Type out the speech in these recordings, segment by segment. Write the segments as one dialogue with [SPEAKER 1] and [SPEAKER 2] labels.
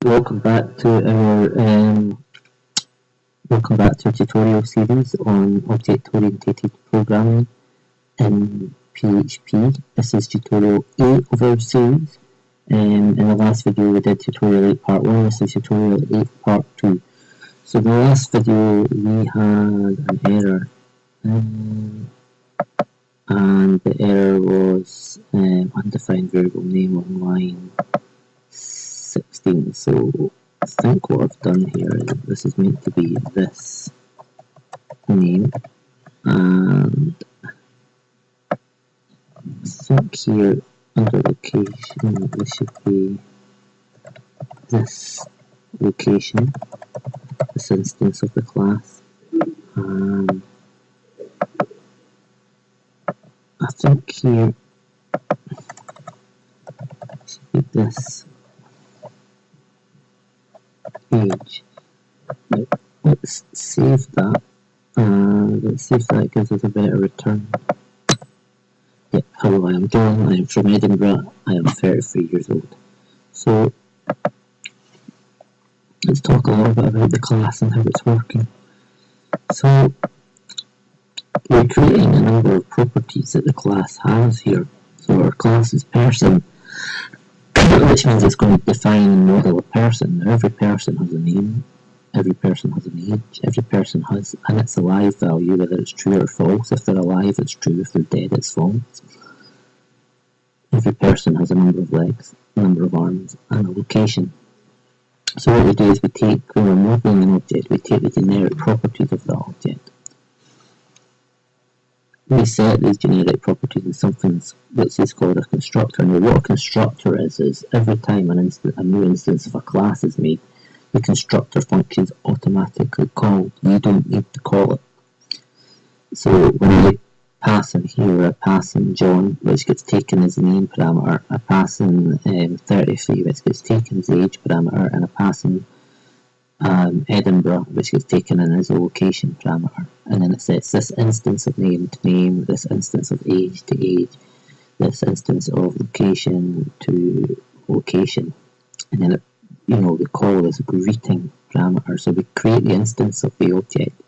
[SPEAKER 1] Welcome back to our tutorial series on Object Orientated Programming in PHP. This is tutorial 8 of our series. In the last video we did tutorial 8 part 1, this is tutorial 8 part 2. So in the last video we had an error, and the error was undefined variable name on line 16. So I think what I've done here is this is meant to be this name, and I think here under location this should be this location, this instance of the class. I think here should be this page. Let's save that, and let's see if that gives us a better return. Yep, hello, I am John, I am from Edinburgh, I am 33 years old. So let's talk a little bit about the class and how it's working. So we're creating a number of properties that the class has here. So our class is person, which means it's going to define and model a person. Now every person has a name, every person has an age, every person has, and it's a live value, whether it's true or false. If they're alive, it's true. If they're dead, it's false. Every person has a number of legs, a number of arms, and a location. So what we do is when we're modeling an object, we take the generic properties of the object. We set these generic properties in something which is called a constructor. Now what a constructor is every time a new instance of a class is made, the constructor function is automatically called. You don't need to call it. So when I pass in here, I pass in John, which gets taken as the name parameter, I pass in 33, which gets taken as the age parameter, and I pass in Edinburgh, which gets taken in as a location parameter, and then it sets this instance of name to name, this instance of age to age, this instance of location to location, and then we call this greeting parameter. So we create the instance of the object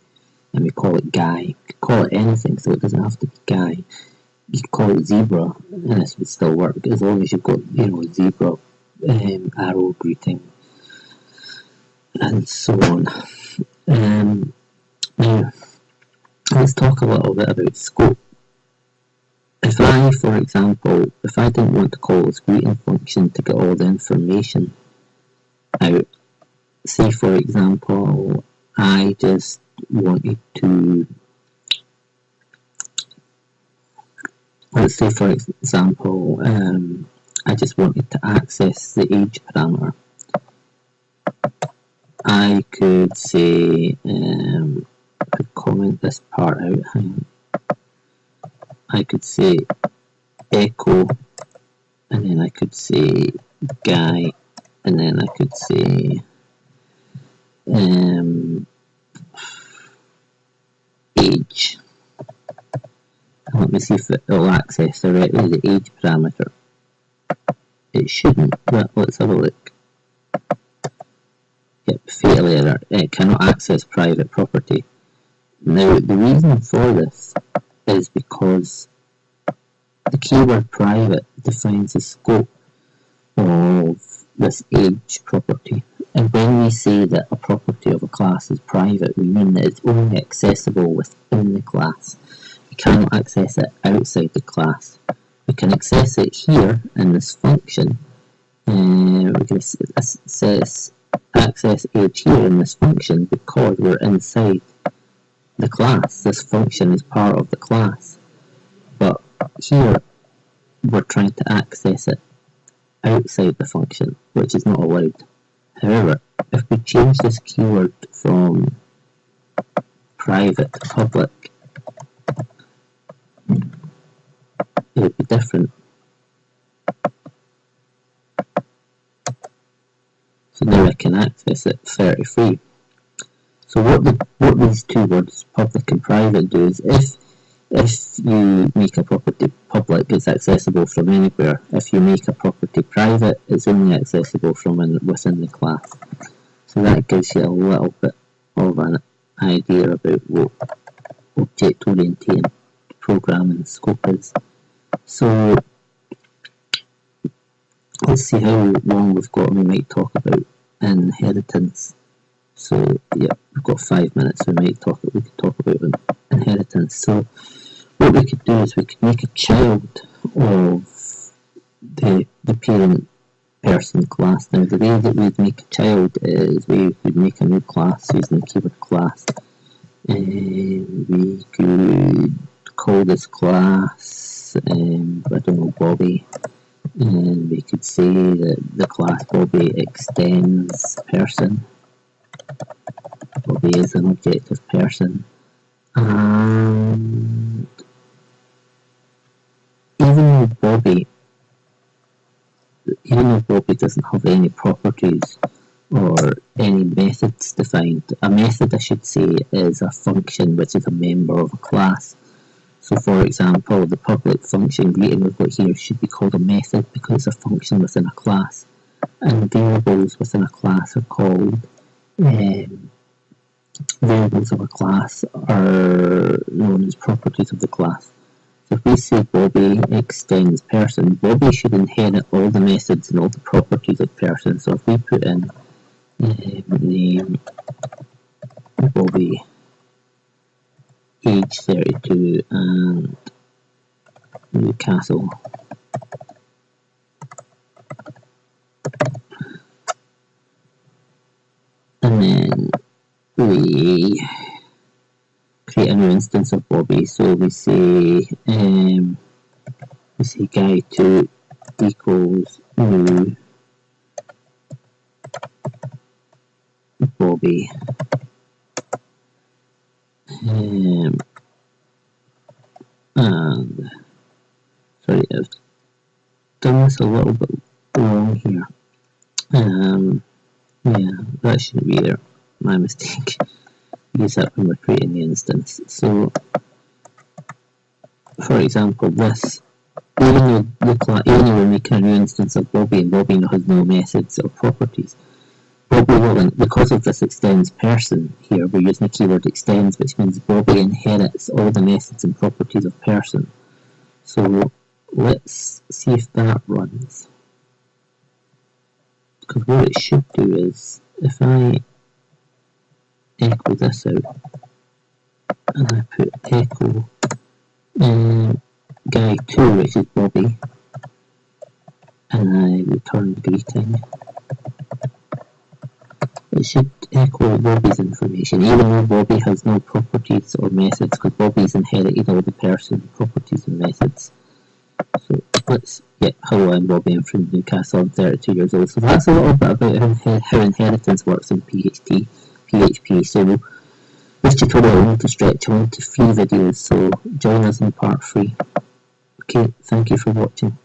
[SPEAKER 1] and we call it guy. You could call it anything, so it doesn't have to be guy. You could call it zebra and this would still work as long as you've got zebra, arrow, greeting, and so on. Now, let's talk a little bit about scope. If I didn't want to call this greeting function to get all the information out, say for example, I just wanted to, let's say for example, I just wanted to access the age parameter. I could say, I could comment this part out. I could say echo, and then I could say guy, and then I could say age. And let me see if it will access directly the age parameter. It shouldn't, but let's have a look. Yep, fatal error. It cannot access private property. Now, the reason for this is because the keyword private defines the scope of this age property. And when we say that a property of a class is private, we mean that it's only accessible within the class. We cannot access it outside the class. We can access it here in this function. We can access age here in this function because we're inside the class. This function is part of the class, but here we're trying to access it outside the function, which is not allowed. However, if we change this keyword from private to public, it would be different. So now I can access it 33. So what these two words, public and private, do is if If you make a property public, it's accessible from anywhere. If you make a property private, it's only accessible from within the class. So that gives you a little bit of an idea about what object-oriented programming scope is. So let's see how long we've got, and we might talk about inheritance. So yeah, we've got 5 minutes. We could talk about inheritance. So what we could do is we could make a child of the parent person class. Now the way that we'd make a child is we would make a new class using the keyword class. We could call this class, I don't know, Bobby, and we could say that the class Bobby extends person. Bobby is an object of person, and even though Bobby doesn't have any properties or any methods defined, a method, I should say, is a function which is a member of a class. So for example, the public function greeting we've got here should be called a method because it's a function within a class, and variables within a class are called variables of a class are known as properties of the class. So if we say Bobby extends person, Bobby should inherit all the methods and all the properties of person. So if we put in name Bobby, age 32, and Newcastle, and then we create a new instance of Bobby. So we say guy2 equals new Bobby, and sorry, I've done this a little bit wrong here. Yeah, that shouldn't be there. My mistake. Use that when we're creating the instance. So, for example, this, even though we're making a new instance of Bobby and Bobby has no methods or properties, Bobby will, because of this extends person here, we're using the keyword extends, which means Bobby inherits all the methods and properties of person. So let's see if that runs. Because what it should do is, if I echo this out and I put echo guy2, which is Bobby, and I return greeting, it should echo Bobby's information, even though Bobby has no properties or methods, because Bobby's inherited all the person properties and methods. So let's get hello, I'm Bobby, I'm from Newcastle, I'm 32 years old. So that's a little bit about how inheritance works in PHP. So this tutorial I want to stretch on to 3 videos, so join us in part 3. Okay, thank you for watching.